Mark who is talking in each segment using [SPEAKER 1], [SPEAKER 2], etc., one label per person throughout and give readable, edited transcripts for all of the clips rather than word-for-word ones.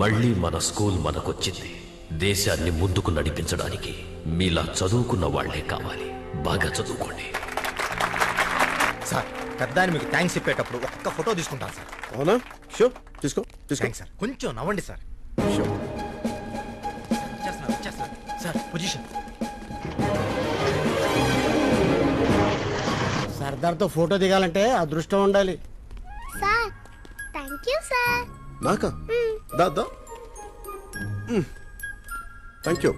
[SPEAKER 1] మళ్ళీ మన స్కూల్ మనకొచ్చింది. దేశాన్ని ముందుకు నడిపించడానికి మీలా చదువుకున్న వాళ్లే కావాలి. బాగా చదువుకోండి.
[SPEAKER 2] సార్ పెద్దాన్ని మీకు థ్యాంక్స్ చెప్పేటప్పుడు ఒక్క ఫోటో తీసుకుంటాను సార్.
[SPEAKER 3] అవునా? షో తీసుకో
[SPEAKER 2] థ్యాంక్స్ సార్. కొంచెం నవ్వండి సార్.
[SPEAKER 3] షో.
[SPEAKER 2] వచ్చేస్తున్నా సార్. పొజిషన్.
[SPEAKER 4] సర్దార్తో ఫోటో దిగాలంటే అదృష్టం ఉండాలి.
[SPEAKER 5] Sir thank you sir.
[SPEAKER 3] నాకా? దా థ్యాంక్ యూ.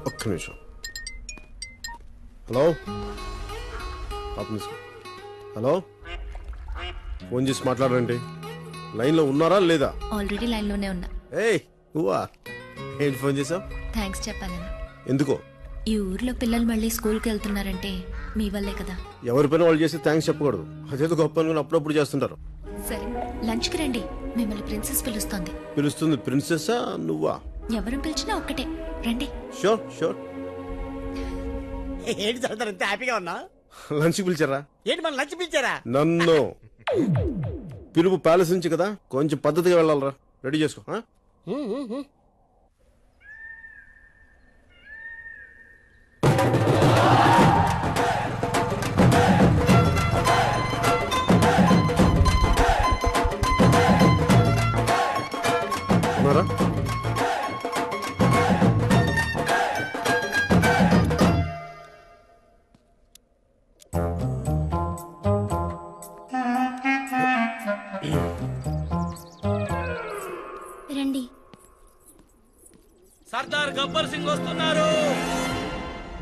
[SPEAKER 3] ఒక్క నిమిషం. హలో హలో, ఫోన్ చేసి మాట్లాడండి. లైన్లో ఉన్నారా లేదా?
[SPEAKER 6] ఆల్రెడీ లైన్లోనే ఉన్నా.
[SPEAKER 3] ఏయ్ నువ్వా? ఏంటి ఫోన్ చేసావు?
[SPEAKER 6] థ్యాంక్స్ చెప్పాలని.
[SPEAKER 3] ఎందుకో?
[SPEAKER 6] ఈ ఊర్లో పిల్లలు మళ్ళీ స్కూల్కి వెళ్తున్నారంటే మీ వల్లే కదా.
[SPEAKER 3] ఎవరి పైన వాళ్ళు చేస్తే థ్యాంక్స్ చెప్పకూడదు. అదేదో గొప్ప అనుకుని అప్పుడప్పుడు చేస్తుంటారు.
[SPEAKER 6] సరే లంచ్కి రండి, మిమ్మల్ని ప్రిన్సెస్ పిలుస్తోంది.
[SPEAKER 3] పిలుస్తుంది ప్రిన్సెస్సా నువ్వా?
[SPEAKER 6] ఎవరు పిలిచినా ఒక్కటే, రండి.
[SPEAKER 3] Sure sure.
[SPEAKER 4] ఏంటి సర్దార్ ఇంత హ్యాపీగా ఉన్నా?
[SPEAKER 3] లంచ్కి పిలిచారా?
[SPEAKER 4] ఏంటి మన లంచ్ పిలిచారా?
[SPEAKER 3] నన్ను పిలుపు ప్యాలెస్ నుంచి కదా, కొంచెం పద్ధతిగా వెళ్ళాలరా. రెడీ చేసుకో. ఉన్నారా?
[SPEAKER 5] రండి.
[SPEAKER 7] సర్దార్ గబ్బర్ సింగ్ వస్తున్నారు.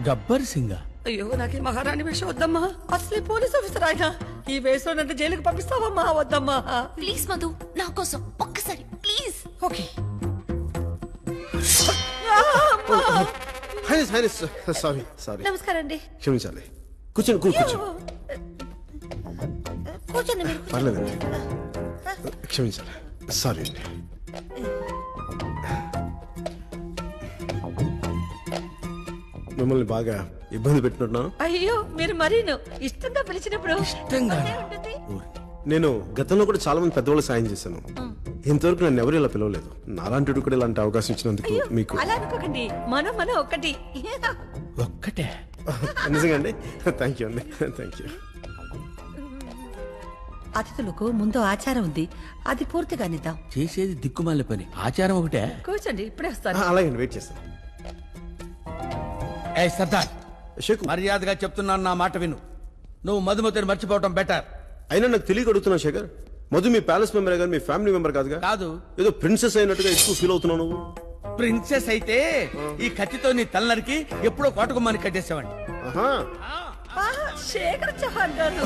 [SPEAKER 8] గబ్బర్ సింగ్?
[SPEAKER 9] అయ్యో నాకు ఈ మహారాణి వేషం వద్దమ్మా. అసలే పోలీస్ ఆఫీసర్ ఆయన. ఈ వేషం నన్ను జైలుకి పంపిస్తావమ్మా? వద్దమ్మా.
[SPEAKER 6] ప్లీజ్ మధు, నా కోసం ఒక్కసారి please.
[SPEAKER 9] Okay.
[SPEAKER 3] Highness highness sorry sorry.
[SPEAKER 9] నమస్కారం అండి.
[SPEAKER 3] క్షమించాలి. కూర్చోండి కూర్చో.
[SPEAKER 9] కూర్చోండి మీరు.
[SPEAKER 3] పర్లేదండి, క్షమించాలి. సారీ అండి. మిమ్మల్ని బాగా ఇబ్బంది పెట్టినట్టున్నాను.
[SPEAKER 9] అయ్యో మీరు మరీను ఇష్టంగా పిలిచినప్పుడు
[SPEAKER 8] ఇష్టంగా?
[SPEAKER 9] అదే ఉంటుంది.
[SPEAKER 3] నేను గతంలో కూడా చాలా మంది పెద్దవాళ్ళు సాయం చేశాను. ఇంతవరకు నన్ను ఎవరు ఇలా పిలవలేదు. నాలాంటి కూడా ఇలాంటి అవకాశం ఇచ్చినందుకు
[SPEAKER 9] అయ్యో
[SPEAKER 3] మీకు
[SPEAKER 9] అలా అనుకోకండి. మనం ఒక్కటి.
[SPEAKER 8] ఒక్కటే?
[SPEAKER 3] నిజంగా అండి. థ్యాంక్ యూ అండి. Thank you.
[SPEAKER 9] అతిథులకు ముందు ఆచారం ఉంది, అది పూర్తిగా నిద్దాం.
[SPEAKER 8] చేసేది దిక్కుమాల పని, ఆచారం ఒకటే.
[SPEAKER 9] కూర్చోండి, ఇప్పుడే వస్తాను.
[SPEAKER 3] అలాగే వెయిట్ చేస్తాను.
[SPEAKER 8] ఏ సర్దార్,
[SPEAKER 3] షేకు
[SPEAKER 8] మర్యాదగా చెప్తున్నాను, నా మాట విను. నువ్వు మధుమతిని మర్చిపోవటం బెటర్.
[SPEAKER 3] అయినా నాకు తెలియక అడుగుతున్నావు శేఖర్. మధు మీ ప్యాలెస్ మెంబర్ కానీ మీ ఫ్యామిలీ మెంబర్ కాదుగా?
[SPEAKER 8] కాదు.
[SPEAKER 3] ఏదో ప్రిన్సెస్ అయినట్టుగా ఎక్కువ ఫీల్ అవుతున్నావు నువ్వు.
[SPEAKER 8] ప్రిన్సెస్ అయితే ఈ కత్తితో నీ తలనరికి ఎప్పుడో కోటకుమ్మని కట్టేసావండి.
[SPEAKER 3] ఆహా.
[SPEAKER 9] శేఖర్ చౌహాన్ గారు,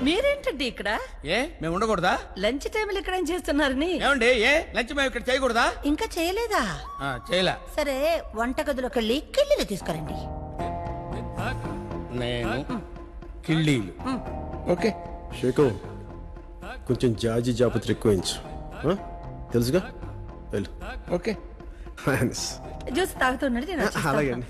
[SPEAKER 9] మీరేంటండి ఇక్కడ?
[SPEAKER 8] ఏ మేము ఉండకూడదా?
[SPEAKER 9] లంచ్ టైంలో ఇక్కడ ఏం చేస్తున్నారని?
[SPEAKER 8] ఏమండి, ఏ లంచ్ మేము ఇక్కడ చేయకూడదా?
[SPEAKER 9] ఇంకా చేయలేదా?
[SPEAKER 8] చేయలే.
[SPEAKER 9] సరే వంటగదిలోకి వెళ్ళి కిళ్ళీలు తీసుకురండి.
[SPEAKER 8] నేను కిళ్ళీలు. ఓకే
[SPEAKER 3] షేకు, కొంచెం జాజి జాపత్రి ఎక్కువించు. తెలుసుగా, వెళ్ళు.
[SPEAKER 8] ఓకే.
[SPEAKER 9] జ్యూస్ తాగుతున్నాడు. నేను వచ్చేస్తాను.
[SPEAKER 3] అలాగే అండి.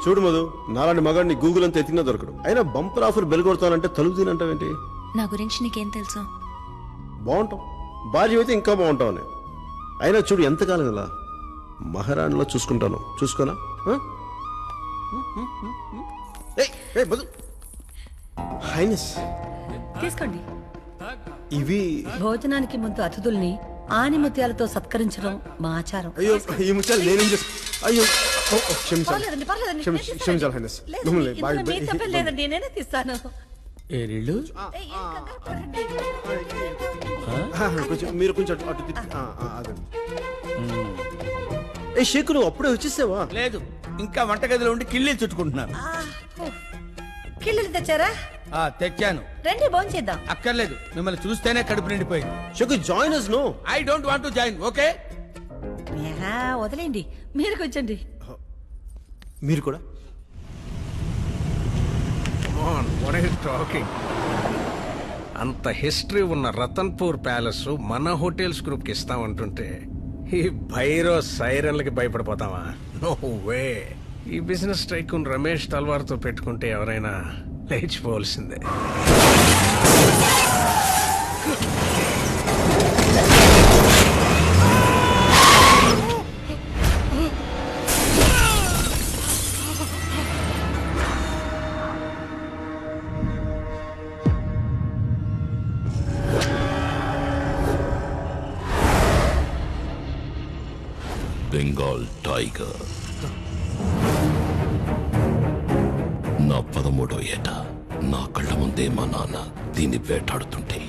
[SPEAKER 3] చూడు మధు, నాలాంటి మగాడిని గూగుల్ అంతా ఎత్తినా దొరకడు. అయినా బంపర్ ఆఫర్ బెల్ కొడతానంటే తలుపు తినంటావేంటి?
[SPEAKER 6] నా గురించి నీకేం తెలుసు?
[SPEAKER 3] బాగుంటాం, భార్య అయితే ఇంకా బాగుంటావు అని. అయినా చూడు ఎంతకాలం ఇలా మహారాణిలో చూసుకుంటాను. చూసుకోనా? హైనస్
[SPEAKER 9] తీసుకోండి.
[SPEAKER 3] ఇవి
[SPEAKER 9] భోజనానికి ముందు అతిథుల్ని ఆనిముత్యాలతో సత్కరించడం మా ఆచారం.
[SPEAKER 3] అయ్యో ఈ ముత్యాలు నేనేం చేస్తా? అయ్యో క్షమించాలి.
[SPEAKER 9] పర్లేదండి, పర్లేదండి.
[SPEAKER 3] క్షమించాలి హైనస్.
[SPEAKER 9] లేదు,
[SPEAKER 3] మిమ్మల్ని
[SPEAKER 9] ఇందులో మీ తప్పేం లేదండి, నేనే తీస్తాను.
[SPEAKER 8] ఏరిళ్ళు
[SPEAKER 9] ఏయ్, ఏం కంగారు పడకండి.
[SPEAKER 3] కొంచెం మీరు కొంచెం అటు తిప్పి. అదండి. ఏ షేక్, నువ్వు అప్పుడే వచ్చేసావా?
[SPEAKER 8] లేదు, ఇంకా వంటగదిలో ఉండి కిళ్ళీలు చుట్టుకుంటున్నాను.
[SPEAKER 9] కిళ్ళీలు తెచ్చారా?
[SPEAKER 8] తెచ్చాను.
[SPEAKER 9] రండి భోంచేద్దాం.
[SPEAKER 8] అక్కర్లేదు, మిమ్మల్ని చూస్తేనే కడుపు నిండిపోయింది.
[SPEAKER 3] Sheikh join us no.
[SPEAKER 8] I don't want to join. Okay,
[SPEAKER 9] వదిలేండి, మీరు కూర్చోండి.
[SPEAKER 3] మీరు కూడా
[SPEAKER 10] అంత హిస్టరీ ఉన్న రతన్పూర్ ప్యాలెస్ మన హోటల్స్ గ్రూప్కి ఇస్తామంటుంటే ఈ భైరో సైరన్లకి భయపడిపోతావా? No way. ఈ బిజినెస్ టైకూన్ రమేష్ తల్వార్తో పెట్టుకుంటే ఎవరైనా లేచిపోవలసిందే.
[SPEAKER 1] బెంగాల్ టైగర్. నా 13వ ఏట నా కళ్ళ ముందే మా నాన్న దీన్ని వేటాడుతుంటే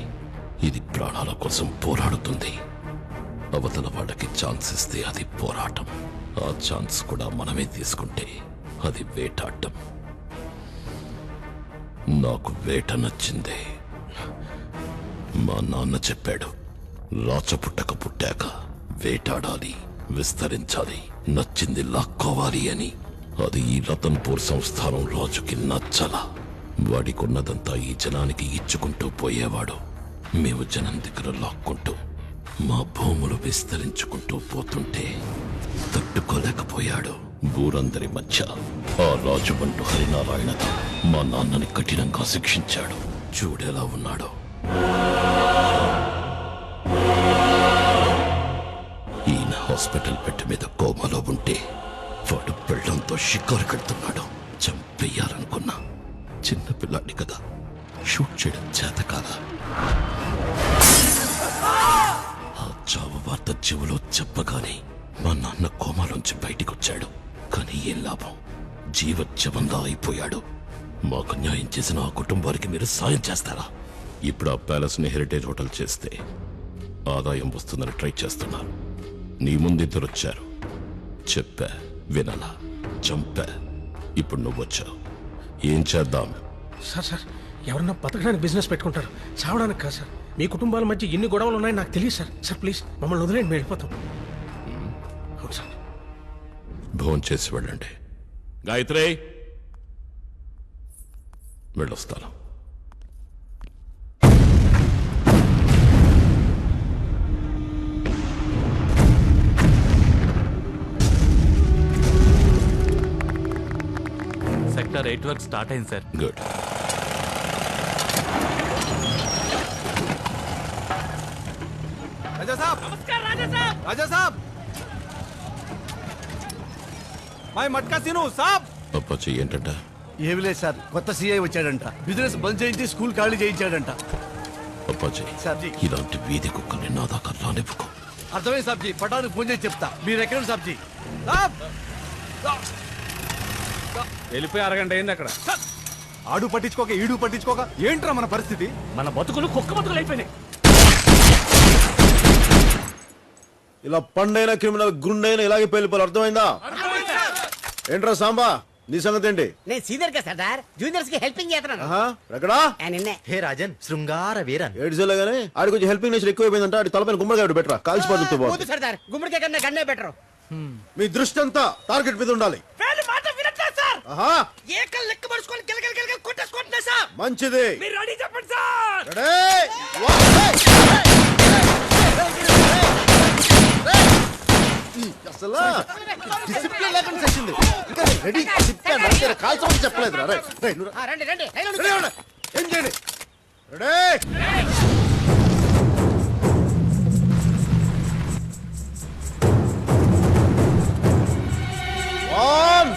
[SPEAKER 1] ఇది ప్రాణాల కోసం పోరాడుతుంది. అవతల వాళ్ళకి ఛాన్స్ ఇస్తే అది పోరాటం, ఆ ఛాన్స్ కూడా మనమే తీసుకుంటే అది వేటాడటం. నాకు వేట నచ్చిందే. మా నాన్న చెప్పాడు, రాచపుట్టక పుట్టాక వేటాడాలి, విస్తరించాలి, నచ్చింది లాక్కోవాలి అని. అది ఈ రతన్పూర్ సంస్థానం రాజుకి నచ్చలా. వాడికున్నదంతా ఈ జనానికి ఇచ్చుకుంటూ పోయేవాడు. మేము జనం దగ్గర లాక్కుంటూ మా భూములు విస్తరించుకుంటూ పోతుంటే తట్టుకోలేకపోయాడు. ఊరందరి మధ్య ఆ రాజుబంటు హరినారాయణతో మా నాన్నని కఠినంగా శిక్షించాడు. చూడేలా ఉన్నాడో. ఈయన హాస్పిటల్ బెడ్ మీద కోమాలో ఉంటే వాడు పెళ్ళంతో షికారు కడుతున్నాడు. చంపేయాలనుకున్నా. చిన్నపిల్లాడి కదా, షూట్ చేయడం చేత కాదా. ఆ చావు వార్త చెవులో చెప్పగానే మా నాన్న కోమాలోంచి బయటికొచ్చాడు. కానీ ఏం లాభం, జీవజ్జవంలా అయిపోయాడు. మాకు న్యాయం చేసిన ఆ కుటుంబానికి మీరు సాయం చేస్తారా? ఇప్పుడు ఆ ప్యాలెస్ ని హెరిటేజ్ హోటల్ చేస్తే ఆదాయం వస్తుందని ట్రై చేస్తున్నారు. నీ ముందిద్దరొచ్చారు, చెప్పా, వినలా, చంపా. ఇప్పుడు నువ్వొచ్చావు, ఏం చేద్దాం?
[SPEAKER 10] సార్ ఎవరన్నా బతకడానికి బిజినెస్ పెట్టుకుంటారు, చావడానికి కాదు సార్. మీ కుటుంబాల మధ్య ఎన్ని గొడవలు ఉన్నాయని నాకు తెలియదు సార్. సార్ ప్లీజ్ మమ్మల్ని వదిలేండి, మేము వెళ్ళిపోతాం. అవును సార్.
[SPEAKER 1] భోజనం చేసి వెళ్ళండి. గాయత్రి, వెళ్ళొస్తాను.
[SPEAKER 7] సెక్టర్ 8 వర్క్ స్టార్ట్ అయింది సార్.
[SPEAKER 1] గుడ్.
[SPEAKER 2] రాజా సాబ్,
[SPEAKER 7] నమస్కారం రాజా సాబ్.
[SPEAKER 2] రాజా సాబ్, my matka scene Saab.
[SPEAKER 1] Apache ఏంటంట?
[SPEAKER 8] ఏమి లేదు సార్, కొత్త సీఐ వచ్చాడంట. బిజినెస్ బంద్ చేయించి స్కూల్ ఖాళీ చేయించాడంట.
[SPEAKER 1] అప్పాచి,
[SPEAKER 8] సాబ్జీ.
[SPEAKER 1] ఇలాంటి వీధి కుక్కల్ని నా దాకా రానివ్వకు.
[SPEAKER 8] అర్థమైంది సాబ్జీ, పటానికి ఫోన్ చేసి చెప్తా. మీరు ఎక్కడ సాబ్జీ?
[SPEAKER 2] సాబ్,
[SPEAKER 10] వెళ్ళిపోయి అరగంట అయింది అక్కడ.
[SPEAKER 2] ఆడు పట్టించుకోక ఈడు పట్టించుకోక ఏంట్రా మన పరిస్థితి?
[SPEAKER 7] మన బతుకులు కుక్క బతుకులు అయిపోయినాయి.
[SPEAKER 3] ఇలా పండైన క్రిమినల్ గుండైన ఇలాగే పెళ్లిపోవాలి. అర్థమైందా? ఏంట్రా సాంబా, నీ సంగతి ఏంటి?
[SPEAKER 4] నేను సీనియర్ గా సర్దార్, జూనియర్స్ కి హెల్పింగ్ చేస్తున్నాను.
[SPEAKER 3] ఆహా, ఎక్కడా?
[SPEAKER 4] నిన్నే
[SPEAKER 2] హే రాజన్, శృంగార వీరన్.
[SPEAKER 3] ఏడ్చేలాగానే ఆడి కొంచెం హెల్పింగ్ నేచర్ ఎక్కువైపోయిందంట. ఆడి తలపైన గుమ్మడికాయ బెటరా, కాల్చి పడుతూ
[SPEAKER 4] వద్దు సర్దార్, గుమ్మడికాయ కన్నా గన్నే బెటర్.
[SPEAKER 3] మీ దృష్టి అంతా టార్గెట్ మీద ఉండాలి.
[SPEAKER 4] మాట వినట్లేదు సార్.
[SPEAKER 3] ఆహా,
[SPEAKER 4] ఏకల్ లెక్క పడుచుకొని గిలగిల కొట్టేసుకుంటున్నా సార్.
[SPEAKER 3] మంచిది.
[SPEAKER 4] మీరు రెడీ చెప్పండి సార్.
[SPEAKER 3] రెడీ, అసలు డిసిప్లిన్ లేకుండా చేసింది. ఇంకా రెడీ చెప్పాను, కాల్చమని చెప్పలేదు.
[SPEAKER 4] రండి రండి.
[SPEAKER 3] ఏం చేయండి? రెడీ, వన్,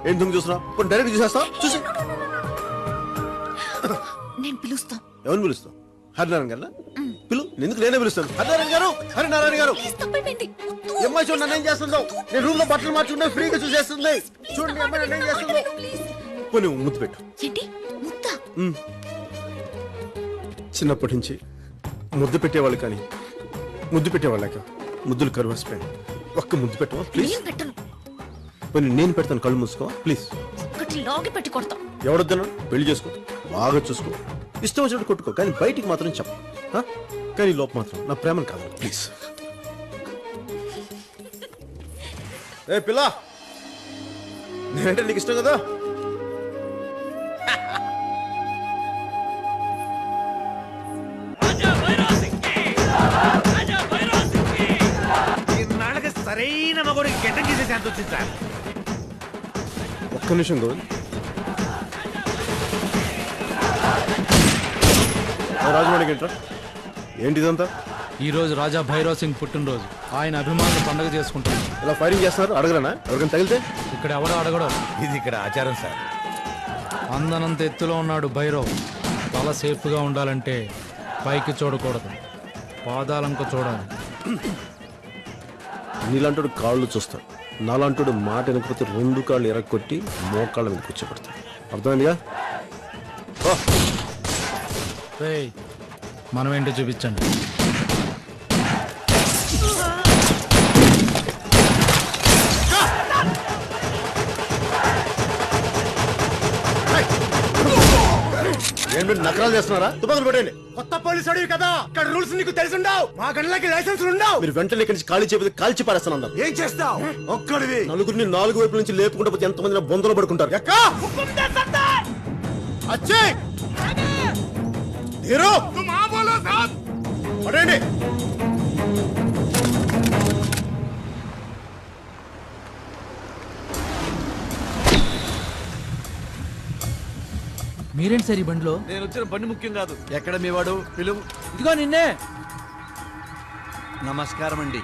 [SPEAKER 3] ఏం దుమ్ము చూస్తున్నావు? డైరెక్ట్ చూసేస్తావు? చూసి
[SPEAKER 6] నేను పిలుస్తా.
[SPEAKER 3] ఎవరిని పిలుస్తావు? హరినారాయణ గారు పిలు. ఎందుకు నేనే పిలుస్తాను. హరినారాయణ గారు, హరినారాయణ గారు. అమ్మాయి చూడండి నన్ను ఏం చేస్తుందో. నేను రూమ్ లో బట్టలు మార్చుకుంటే ఫ్రీగా చూసేస్తుంది. చూడండి అమ్మాయి నన్ను ఏం చేస్తుందో. పోనీ ముద్దు పెట్టు.
[SPEAKER 6] ఏంటి ముద్ద?
[SPEAKER 3] చిన్నప్పటి నుంచి ముద్దు పెట్టేవాళ్ళు కానీ ముద్దు పెట్టేవాళ్ళక ముద్దులు కరువసిపోయాను. ఒక్క ముద్దు పెట్టవా ప్లీజ్?
[SPEAKER 6] నేను పెట్టను.
[SPEAKER 3] పోనీ నేను పెడతాను. కళ్ళు మూసుకోవా ప్లీజ్?
[SPEAKER 6] ఒకటి లాగి పెట్టి కొడతా.
[SPEAKER 3] ఎవడొద్దన్నా పెళ్లి చేసుకో, బాగా చూసుకో, ఇష్టం వచ్చినట్టు కొట్టుకో, కానీ బయటికి మాత్రం చెప్పు. కానీ లోపు మాత్రం నా ప్రేమను కాదు ప్లీజ్. ఏ పిల్ల, నేనంటే నీకు ఇష్టం కదా?
[SPEAKER 4] ఇన్నాళ్ళకి సరైన మగోడికి గెట్టం చేసే శాంతి వచ్చింది సార్.
[SPEAKER 3] ఒక్క నిమిషం గోవింద్. రాజవాడికి ఏంట్రా? ఏంటిదంతా?
[SPEAKER 2] ఈ రోజు రాజా భైరవ్ సింగ్ పుట్టినరోజు. ఆయన అభిమానులు పండుగ చేసుకుంటారు.
[SPEAKER 3] ఇలా ఫైరింగ్ చేస్తున్నారు, అడగలనా? ఎవరికైనా తగిలితే?
[SPEAKER 2] ఇక్కడ ఎవడో అడగడం.
[SPEAKER 4] ఇది ఇక్కడ ఆచారం సార్.
[SPEAKER 2] అందనంత ఎత్తులో ఉన్నాడు భైరవ్. తల సేఫ్గా ఉండాలంటే పైకి చూడకూడదు, పాదాలంక చూడాలి.
[SPEAKER 3] నీలాంటోడు కాళ్ళు చూస్తాడు, నాలాంటోడు మాట వెనకపోతే 2 కాళ్ళు ఎరగొట్టి మోకాళ్ళ మీద కూర్చోబెడతాడు. అర్థమైందిగా?
[SPEAKER 2] రేయ్, మనం ఏంటో చూపించండి.
[SPEAKER 3] ఏంటి నకరాలు చేస్తున్నారా? తుపాకులు పెట్టండి.
[SPEAKER 4] కొత్త పోలీసు అడివి కదా, ఇక్కడ రూల్స్ నీకు తెలిసి ఉండవు. మా గంటలకి లైసెన్స్ ఉండవు.
[SPEAKER 3] మీరు వెంటనే ఇక్కడి నుంచి ఖాళీ చేయకపోతే కాల్చి పారేస్తాను అన్నారు.
[SPEAKER 4] ఏం చేస్తావు? ఒక్కడివి
[SPEAKER 3] నలుగురిని 4 వైపుల నుంచి లేపుకుంటూ పోతే ఎంతమంది బొందలో పడుకుంటారు. పడండి.
[SPEAKER 2] మీరేంటి సార్ ఈ బండిలో?
[SPEAKER 8] నేను వచ్చిన బండి ముఖ్యం కాదు. ఎక్కడ మీ వాడు? పిలువు.
[SPEAKER 2] ఇదిగో నిన్నే.
[SPEAKER 8] నమస్కారం అండి,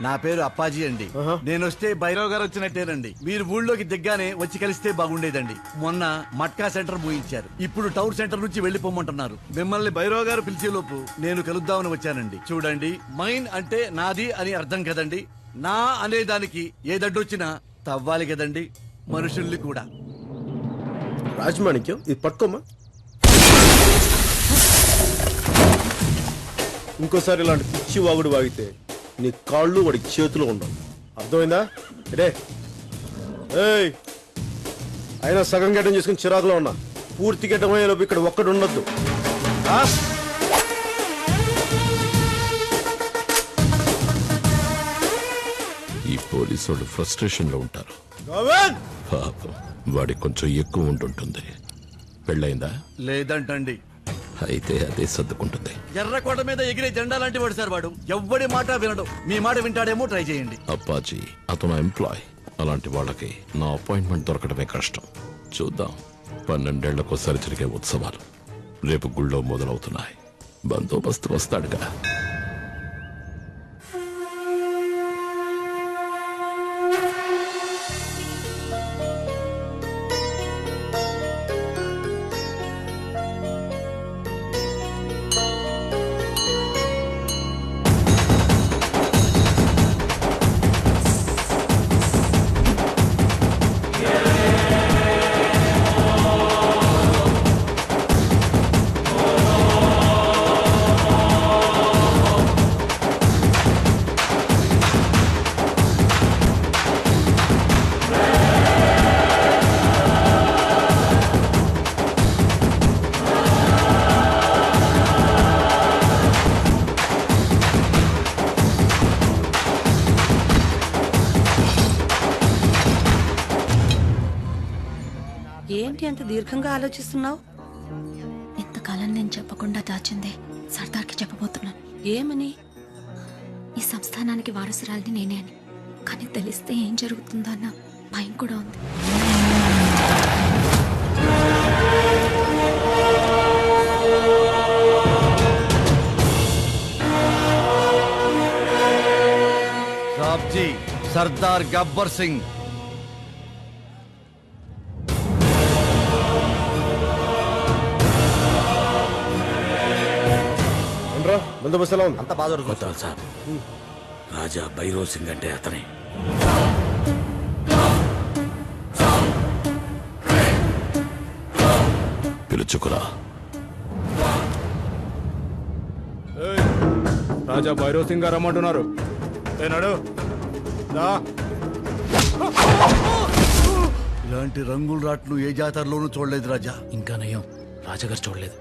[SPEAKER 8] నా పేరు అప్పాజీ అండి. నేను వస్తే భైరవ్ గారు వచ్చినట్టేనండి. మీరు ఊళ్ళోకి దిగ్గానే వచ్చి కలిస్తే బాగుండేదండి. మొన్న మట్కా సెంటర్ మూయించారు, ఇప్పుడు టౌన్ సెంటర్ నుంచి వెళ్లిపోమంటున్నారు. మిమ్మల్ని భైరవ్ గారు పిలిచేలోపు నేను కలుద్దామని వచ్చానండి. చూడండి, మైన్ అంటే నాది అని అర్థం కదండి. నా అనేదానికి ఏదడ్డొచ్చినా తవ్వాలి కదండి, మనుషుల్ని కూడా.
[SPEAKER 3] రాజమాణిక్యం, ఇది పట్టుకోమా. ఇంకోసారి ఇలాంటి పిచ్చి వాగుడు వాగితే నీ కాళ్ళు వాడి చేతిలో ఉండవు. అర్థమైందా? ఏయ్, అయినా సగం గడ్డం చేసుకుని చిరాకులో ఉన్నా. పూర్తి గడ్డం అయ్యేలోపు ఇక్కడ ఒక్కడు ఉండొద్దు.
[SPEAKER 1] ఈ పోలీసు వాళ్ళు ఫ్రస్ట్రేషన్ లో ఉంటారు. పాపం వాడికి కొంచెం ఎక్కువ ఉంటుంటుంది. పెళ్ళయిందా?
[SPEAKER 8] లేదంటండి.
[SPEAKER 1] అయితే అదే సర్దుకుంటుంది.
[SPEAKER 8] ఎర్రకోట మీద ఎగిరే జెండా లాంటి వాడు సార్ వాడు. ఎవ్వడి మాట వినడు. మీ మాట వింటాడేమో, ట్రై చేయండి.
[SPEAKER 1] అప్పాజీ అతను ఎంప్లాయ్. అలాంటి వాళ్ళకి నా అపాయింట్మెంట్ దొరకడమే కష్టం. చూద్దాం. 12 ఏళ్లకోసారి జరిగే ఉత్సవాలు రేపు గుళ్ళో మొదలవుతున్నాయి. బందోబస్తు వస్తాడుగా.
[SPEAKER 9] ఏంటి అంత దీర్ఘంగా ఆలోచిస్తున్నావు?
[SPEAKER 6] ఇంతకాలం నేను చెప్పకుండా దాచిందే సర్దార్కి చెప్పబోతున్నాను.
[SPEAKER 9] ఏమని?
[SPEAKER 6] ఈ సంస్థానానికి వారసురాలిని నేనే అని. కానీ తెలిస్తే ఏం జరుగుతుందో అన్న భయం కూడా ఉంది.
[SPEAKER 8] సాబ్జీ, సర్దార్ గబ్బర్ సింగ్
[SPEAKER 3] బ్రో బందోబస్తు ఎలా ఉంది?
[SPEAKER 8] అంత బాధ
[SPEAKER 7] కొత్త సాబ్ రాజా భైరవ్ సింగ్ అంటే అతనే.
[SPEAKER 1] పిలుచుకురా.
[SPEAKER 2] రాజా భైరవ్ సింగ్ గారు రమ్మంటున్నారు. ఏనాడు దా.
[SPEAKER 8] ఇలాంటి రంగుల రాట్లు ఏ జాతరలోనూ చూడలేదు రాజా.
[SPEAKER 7] ఇంకా నయం రాజాగారు చూడలేదు.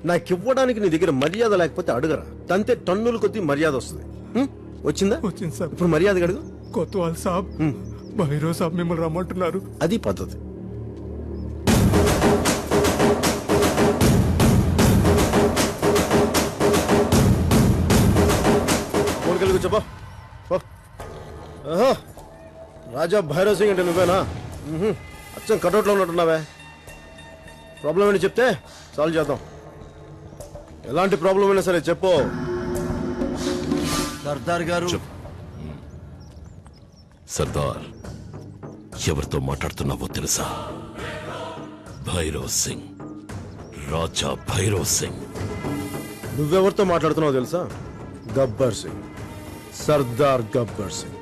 [SPEAKER 3] నాకు ఇవ్వడానికి నీ దగ్గర మర్యాద లేకపోతే అడుగరా. తంతే టన్నుల కొద్దీ మర్యాద వస్తుంది. వచ్చిందా?
[SPEAKER 2] వచ్చింది సార్.
[SPEAKER 3] ఇప్పుడు మర్యాద అడుగు.
[SPEAKER 2] కొత్వాల్ సాబ్ భైరవ్ సాబ్ మిమ్మల్ని రమ్మంటున్నారు.
[SPEAKER 3] అది పద్ధతి. కోరికలు చెప్పా. రాజా భైరవ్ సింగ్ అంటే నువ్వేనా? అచ్చం కటౌట్లో ఉన్నట్టున్నావే. ప్రాబ్లం ఏంటి చెప్తే సాల్వ్ చేద్దాం. ఎలాంటి ప్రాబ్లం అయినా సరే చెప్పు.
[SPEAKER 8] సర్దార్ గారు,
[SPEAKER 1] సర్దార్, ఎవరితో మాట్లాడుతున్నావో తెలుసా? భైరవ్ సింగ్, రాజా భైరవ్ సింగ్.
[SPEAKER 3] నువ్వెవరితో మాట్లాడుతున్నావు తెలుసా? గబ్బర్ సింగ్, సర్దార్ గబ్బర్ సింగ్.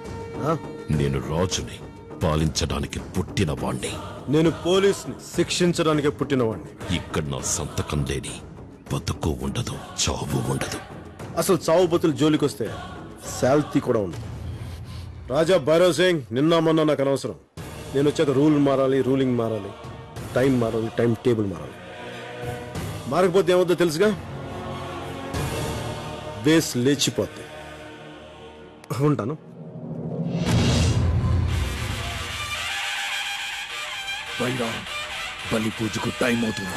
[SPEAKER 1] నేను రాజుని, పాలించడానికి పుట్టిన వాణ్ణి.
[SPEAKER 3] నేను పోలీస్ని, శిక్షించడానికి పుట్టినవాడిని.
[SPEAKER 1] ఇక్కడ నా సంతకం లేని బతుకు ఉండదు, చావు ఉండదు.
[SPEAKER 3] అసలు చావు బతులు జోలికొస్తే శాల్తీ కూడా ఉంది. రాజా భైరవ్ సింగ్, నిన్న మొన్న నాకు అనవసరం. నేను వచ్చాక రూల్ మారాలి, రూలింగ్ మారాలి, టైం మారాలి, టైం టేబుల్ మారాలి. మారకపోతే ఏమవుద్దో తెలుసుగా? బేస్ లేచిపోతే. ఉంటాను.
[SPEAKER 7] బైరా బలి పూజకు టైం అవుతుంది.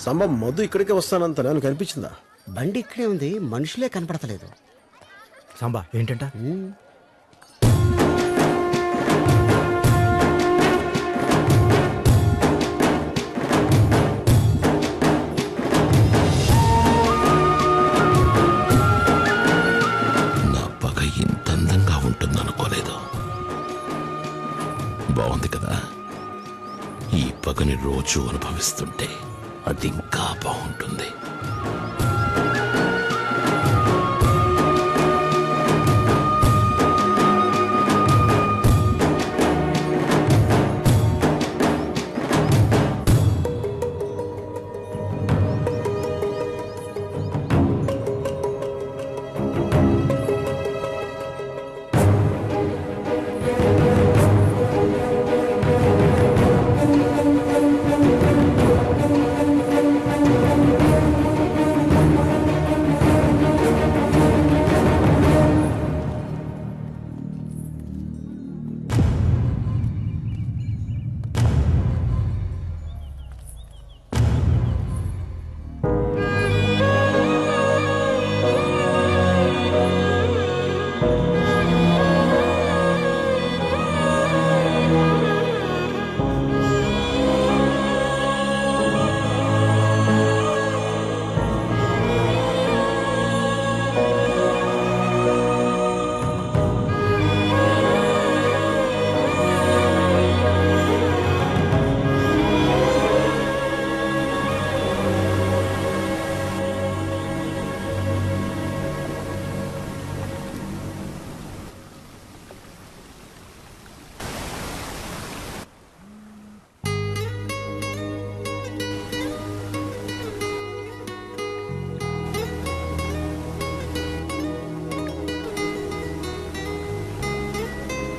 [SPEAKER 3] సంభం మధు ఇక్కడికే వస్తానంత నాకు అనిపించిందా?
[SPEAKER 4] బండి ఇక్కడే ఉంది, మనుషులే కనపడతలేదు.
[SPEAKER 2] సాంబా ఏంటంట?
[SPEAKER 1] నా పగ ఇంత అందంగా ఉంటుందనుకోలేదు. బాగుంది కదా? ఈ పగని రోజు అనుభవిస్తుంటే అది ఇంకా బాగుంటుంది.